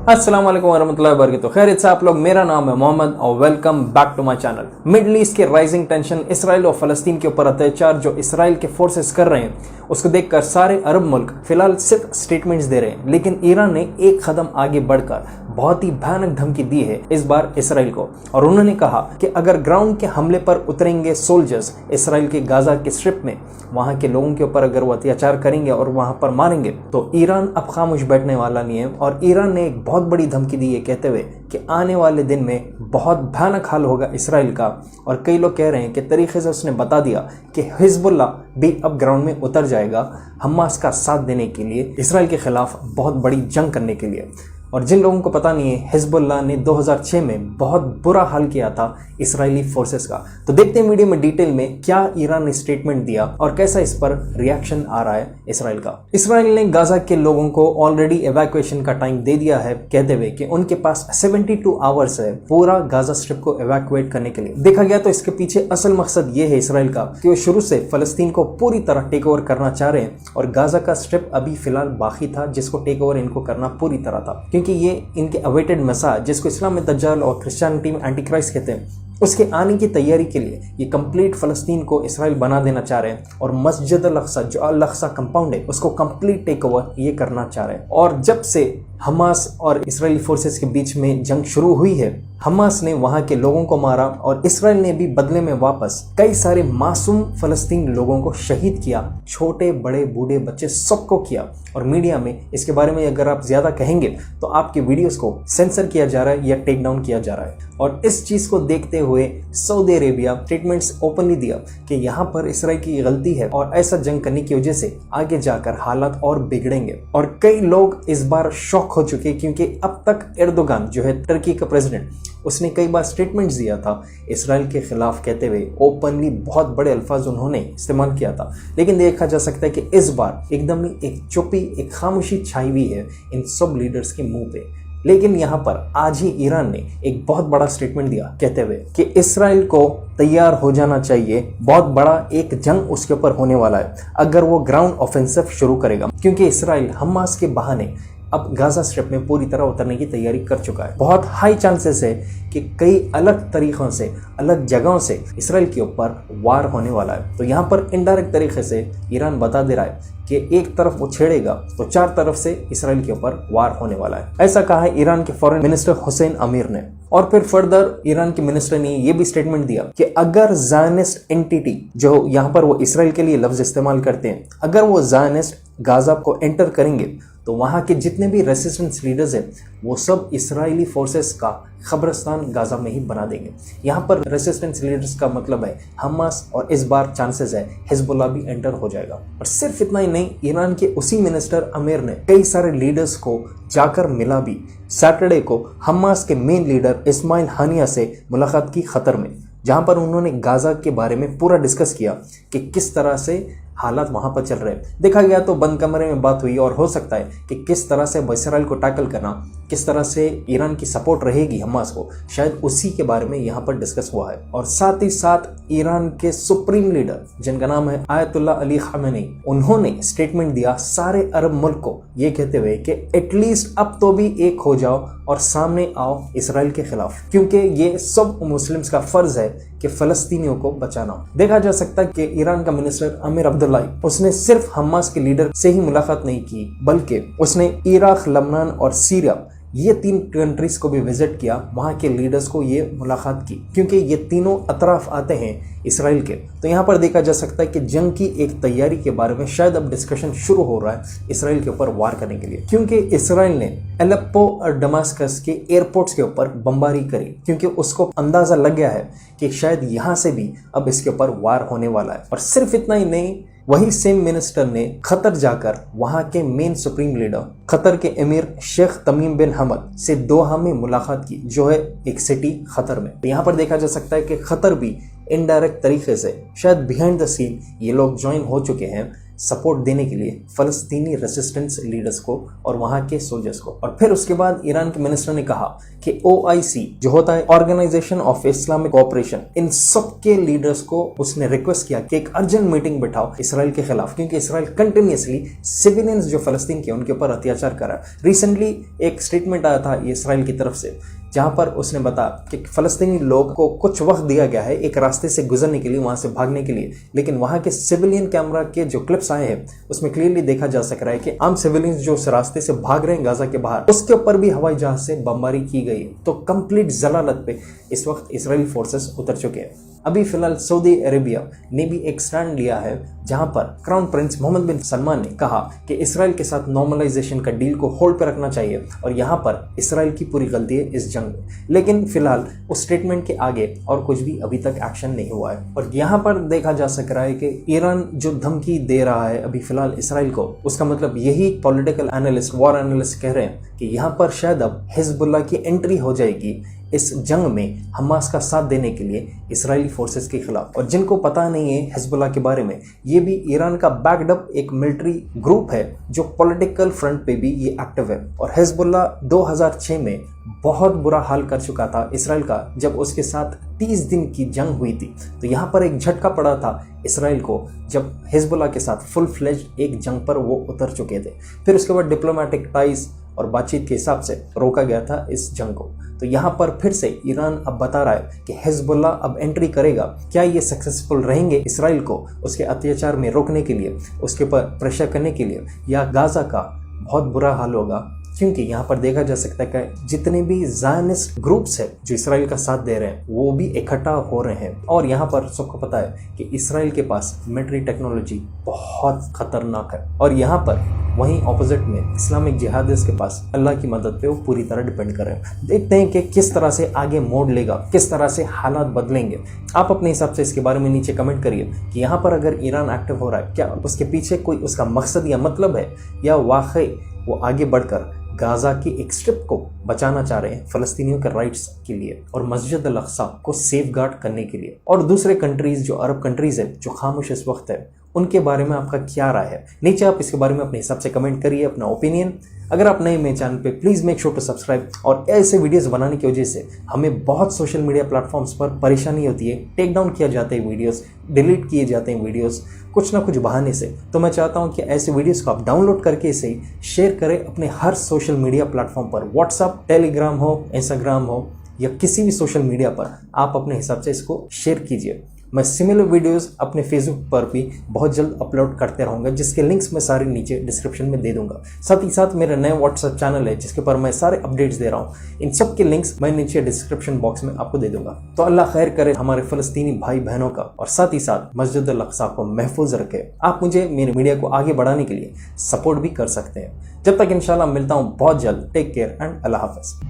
अस्सलाम वालेकुम वरहमतुल्लाहि वबरकातुहू। खैरियत से आप लोग, मेरा नाम है मोहम्मद और welcome back to my channel. Middle East के राइजिंग टेंशन, इसराइल और फलस्तीन के ऊपर अत्याचार जो इसराइल के फोर्सेस कर रहे हैं, उसको देखकर सारे अरब मुल्क फिलहाल सिर्फ स्टेटमेंट्स दे रहे हैं, लेकिन ईरान ने एक कदम आगे बढ़कर बहुत ही भयानक धमकी दी है इस बार इसराइल को। और उन्होंने कहा कि अगर ग्राउंड के हमले पर उतरेंगे सोल्जर्स इसराइल के गाजा के स्ट्रिप में, वहां के लोगों के ऊपर अगर वो अत्याचार करेंगे और वहां पर मारेंगे, तो ईरान अब खामोश बैठने वाला नहीं है। और ईरान ने एक बहुत बड़ी धमकी दी है, कहते हुए कि आने वाले दिन में बहुत भयानक हाल होगा इसराइल का। और कई लोग कह रहे हैं कि तरीके से उसने बता दिया कि हिजबुल्लाह भी अब ग्राउंड में उतर जाएगा हमास का साथ देने के लिए, इसराइल के खिलाफ बहुत बड़ी जंग करने के लिए। और जिन लोगों को पता नहीं है, हिजबुल्लाह ने 2006 में बहुत बुरा हाल किया था इसराइली फोर्सेस का। तो देखते हैं वीडियो में डिटेल में क्या ईरान ने स्टेटमेंट दिया और कैसा इस पर रिएक्शन आ रहा है इसराइल का। इसराइल ने गाजा के लोगों को ऑलरेडी एवैक्यूएशन का टाइम दे दिया है, कहते हुए कि उनके पास 72 आवर्स है पूरा गाजा स्ट्रिप को एवैक्यूएट करने के लिए। देखा गया तो इसके पीछे असल मकसद ये है इसराइल का कि वो शुरू से फलस्तीन को पूरी तरह टेक ओवर करना चाह रहे हैं, और गाजा का स्ट्रिप अभी फिलहाल बाकी था जिसको टेक ओवर इनको करना पूरी तरह था, क्योंकि ये इनके अवेटेड मसाह, जिसको इस्लाम में दज्जाल और क्रिश्चियनिटी में एंटी क्राइस्ट कहते हैं, उसके आने की तैयारी के लिए ये कंप्लीट फलस्तीन को इसराइल बना देना चाह रहे हैं। और मस्जिद अल-अक़सा जो अल-अक़सा कंपाउंड है उसको कंप्लीट टेक ओवर ये करना चाह रहे हैं। और जब से हमास और इसराइली फोर्सेस के बीच में जंग शुरू हुई है, हमास ने वहां के लोगों को मारा और इसराइल ने भी बदले में वापस कई सारे मासूम फलस्तीन लोगों को शहीद किया, छोटे बड़े बूढ़े बच्चे सबको किया। और मीडिया में इसके बारे में अगर आप ज्यादा कहेंगे तो आपके वीडियोस को सेंसर किया जा रहा है या टेक डाउन किया जा रहा है। और इस चीज को देखते हुए सऊदी अरेबिया स्टेटमेंट्स ओपनली दिया कि यहाँ पर इसराइल की गलती है और ऐसा जंग करने की वजह से आगे जाकर हालात और बिगड़ेंगे। और कई लोग इस बार शॉक हो चुके, क्योंकि अब तक एर्दोगान जो है टर्की का प्रेसिडेंट, उसने कई बार स्टेटमेंट्स दिया था इसराइल के खिलाफ, कहते हुए ओपनली बहुत बड़े अल्फाज उन्होंने इस्तेमाल किया था। लेकिन देखा जा सकता है कि इस बार एकदम ही एक चुप्पी, एक खामोशी छाई हुई है इन सब लीडर्स के मुंह पे। लेकिन यहाँ पर आज ही ईरान ने एक बहुत बड़ा स्टेटमेंट दिया, कहते हुए कि इसराइल को तैयार हो जाना चाहिए, बहुत बड़ा एक जंग उसके ऊपर होने वाला है अगर वो ग्राउंड ऑफेंसिव शुरू करेगा, क्योंकि इसराइल हमास के बहाने अब गाजा स्ट्रिप में पूरी तरह उतरने की तैयारी कर चुका है। बहुत हाई चांसेस है कि कई अलग तरीकों से, अलग जगहों से इसराइल के ऊपर वार होने वाला है। तो यहाँ पर इनडायरेक्ट तरीके से ईरान बता दे रहा है कि एक तरफ वो छेड़ेगा तो चार तरफ से इसराइल के ऊपर वार होने वाला है। ऐसा कहा है ईरान के फॉरेन मिनिस्टर हुसैन अमीर ने। और फिर फर्दर ईरान के मिनिस्टर ने ये भी स्टेटमेंट दिया कि अगर ज़ायनिस्ट एंटिटी, जो यहाँ पर वो इसराइल के लिए लफ्ज इस्तेमाल करते हैं, अगर वो ज़ायनिस्ट गाजा को एंटर करेंगे तो वहाँ के जितने भी रेसिस्टेंस लीडर्स हैं वो सब इसराइली फोर्सेस का खबरस्तान गाजा में ही बना देंगे। यहाँ पर रेसिस्टेंस लीडर्स का मतलब है हमास, और इस बार चांसेस है हिजबुल्लाह भी एंटर हो जाएगा। और सिर्फ इतना ही नहीं, ईरान के उसी मिनिस्टर अमीर ने कई सारे लीडर्स को जाकर मिला भी। सैटरडे को हमास के मेन लीडर इस्माइल हानिया से मुलाकात की खतर में, जहाँ पर उन्होंने गाजा के बारे में पूरा डिस्कस किया कि किस तरह से हालात वहां पर चल रहे हैं। देखा गया तो बंद कमरे में बात हुई, और हो सकता है कि किस तरह से इसराइल को टैकल करना, किस तरह से ईरान की सपोर्ट रहेगी हमास को, शायद उसी के बारे में यहाँ पर डिस्कस हुआ है। और साथ ही साथ ईरान के सुप्रीम लीडर जिनका नाम है आयतुल्लाह अली खामेनी, उन्होंने स्टेटमेंट दिया सारे अरब मुल्क को, ये कहते हुए कि एटलीस्ट अब तो भी एक हो जाओ और सामने आओ इसराइल के खिलाफ, क्योंकि ये सब मुस्लिम्स का फर्ज है कि फलस्तीनियों को बचाना। देखा जा सकता है कि ईरान का मिनिस्टर अमीर अब्दुल्लाई, उसने सिर्फ हमास के लीडर से ही मुलाकात नहीं की, बल्कि उसने इराक, लबनान और सीरिया, ये 3 कंट्रीज को भी विजिट किया, वहाँ के लीडर्स को ये मुलाकात की, क्योंकि ये तीनों अतराफ आते हैं इसराइल के। तो यहाँ पर देखा जा सकता है कि जंग की एक तैयारी के बारे में शायद अब डिस्कशन शुरू हो रहा है इसराइल के ऊपर वार करने के लिए, क्योंकि इसराइल ने एलेप्पो और दमास्कस के एयरपोर्ट्स के ऊपर बमबारी करी, क्योंकि उसको अंदाजा लग गया है कि शायद यहाँ से भी अब इसके ऊपर वार होने वाला है। और सिर्फ इतना ही नहीं, वही सेम मिनिस्टर ने कतर जाकर वहां के मेन सुप्रीम लीडर कतर के अमीर शेख तमीम बिन हमद से दोहा में मुलाकात की, जो है एक सिटी कतर में। तो यहाँ पर देखा जा सकता है कि कतर भी इनडायरेक्ट तरीके से शायद बिहाइंड द सीन ये लोग ज्वाइन हो चुके हैं सपोर्ट देने के लिए फ़लस्तीनी रेसिस्टेंस लीडर्स को और वहाँ के सोल्जर्स को। और फिर उसके बाद ईरान के मिनिस्टर ने कहा कि OIC जो होता है ऑर्गेनाइजेशन ऑफ इस्लामिक कोऑपरेशन, इन सब के लीडर्स को उसने रिक्वेस्ट किया कि एक अर्जेंट मीटिंग बिठाओ इसराइल के खिलाफ, क्योंकि इसराइल कंटिन्यूसली सिविलियंस जो फ़लस्तीन के उनके ऊपर अत्याचार कर रहा है। रिसेंटली एक स्टेटमेंट आया था इसराइल की तरफ से जहां पर उसने बताया कि फ़लस्तीनी लोग को कुछ वक्त दिया गया है एक रास्ते से गुजरने के लिए, वहां से भागने के लिए, लेकिन वहां के सिविलियन कैमरा के जो क्लिप्स आए हैं उसमें क्लियरली देखा जा सक रहा है कि आम सिविलियंस जो उस रास्ते से भाग रहे हैं गाजा के बाहर, उसके ऊपर भी हवाई जहाज से बमबारी की गई है। तो कंप्लीट जलालत पे इस वक्त इजरायली फोर्सेस उतर चुके हैं। अभी फिलहाल सऊदी अरेबिया ने भी एक स्टैंड लिया है जहां पर क्राउन प्रिंस मोहम्मद बिन सलमान ने कहा कि इसराइल के साथ नॉर्मलाइजेशन का डील को होल्ड पर रखना चाहिए और यहां पर इसराइल की पूरी गलती है इस जंग में। लेकिन फिलहाल उस स्टेटमेंट के आगे और कुछ भी अभी तक एक्शन नहीं हुआ है। और यहां पर देखा जा सक रहा है कि ईरान जो धमकी दे रहा है अभी फिलहाल इसराइल को, उसका मतलब यही पॉलिटिकल एनालिस्ट, वॉर एनालिस्ट कह रहे हैं कि यहाँ पर शायद अब हिजबुल्ला की एंट्री हो जाएगी इस जंग में हमास का साथ देने के लिए इजरायली फोर्सेस के खिलाफ। और जिनको पता नहीं है हिजबुल्ला के बारे में, ये भी ईरान का बैक्ड अप एक मिलिट्री ग्रुप है जो पॉलिटिकल फ्रंट पे भी ये एक्टिव है। और हिजबुल्ला 2006 में बहुत बुरा हाल कर चुका था इसराइल का जब उसके साथ 30 दिन की जंग हुई थी। तो यहाँ पर एक झटका पड़ा था इसराइल को जब हिजबुल्ला के साथ फुल फ्लेज्ड एक जंग पर वो उतर चुके थे। फिर उसके बाद डिप्लोमेटिक टाइज और बातचीत के हिसाब से रोका गया था इस जंग को। तो यहाँ पर फिर से ईरान अब बता रहा है कि हिजबुल्ला अब एंट्री करेगा। क्या ये सक्सेसफुल रहेंगे इसराइल को उसके अत्याचार में रोकने के लिए, उसके ऊपर प्रेशर करने के लिए, या गाजा का बहुत बुरा हाल होगा? क्योंकि यहाँ पर देखा जा सकता है कि जितने भी ज़ायनिस्ट ग्रुप्स हैं जो इसराइल का साथ दे रहे हैं वो भी इकट्ठा हो रहे हैं। और यहाँ पर सबको पता है कि इसराइल के पास मिलिट्री टेक्नोलॉजी बहुत खतरनाक है। और यहाँ पर वहीं ऑपोजिट में इस्लामिक जिहादिस्ट के पास अल्लाह की मदद पे वो पूरी तरह डिपेंड कर रहे हैं। देखते हैं कि किस तरह से आगे मोड़ लेगा, किस तरह से हालात बदलेंगे। आप अपने हिसाब से इसके बारे में नीचे कमेंट करिए कि यहाँ पर अगर ईरान एक्टिव हो रहा है, क्या उसके पीछे कोई उसका मकसद या मतलब है, या वाकई वो आगे बढ़कर गाजा की एक स्ट्रिप को बचाना चाह रहे हैं फ़लस्तीनियों के राइट्स के लिए और मस्जिद अल अक्सा को सेफ गार्ड करने के लिए। और दूसरे कंट्रीज़ जो अरब कंट्रीज़ है जो खामोश इस वक्त है, उनके बारे में आपका क्या राय है? नीचे आप इसके बारे में अपने हिसाब से कमेंट करिए अपना ओपिनियन। अगर आप नए मेरे चैनल पे please make sure to subscribe. और ऐसे वीडियोस बनाने की वजह से हमें बहुत सोशल मीडिया प्लेटफॉर्म्स पर परेशानी होती है, टेक डाउन किया जाते हैं वीडियोस, डिलीट किए जाते हैं वीडियोस कुछ ना कुछ बहाने से। तो मैं चाहता हूं कि ऐसे वीडियोस को आप डाउनलोड करके इसे शेयर करें अपने हर सोशल मीडिया प्लेटफॉर्म पर, व्हाट्सअप, टेलीग्राम हो, इंस्टाग्राम हो, या किसी भी सोशल मीडिया पर आप अपने हिसाब से इसको शेयर कीजिए। मैं सिमिलर वीडियोस अपने फेसबुक पर भी बहुत जल्द अपलोड करते रहूँगा, जिसके लिंक्स मैं सारे नीचे डिस्क्रिप्शन में दे दूंगा। साथ ही साथ मेरा नया व्हाट्सएप चैनल है जिसके ऊपर मैं सारे अपडेट्स दे रहा हूँ। इन सब के लिंक्स मैं नीचे डिस्क्रिप्शन बॉक्स में आपको दे दूंगा। तो अल्लाह खैर करे हमारे फ़लस्तीनी भाई बहनों का, और साथ ही साथ मस्जिद अल अक्सा को महफूज रखे। आप मुझे मेरे मीडिया को आगे बढ़ाने के लिए सपोर्ट भी कर सकते हैं। जब तक इंशाल्लाह मिलता हूँ बहुत जल्द। टेक केयर एंड अल्लाह हाफ़िज़।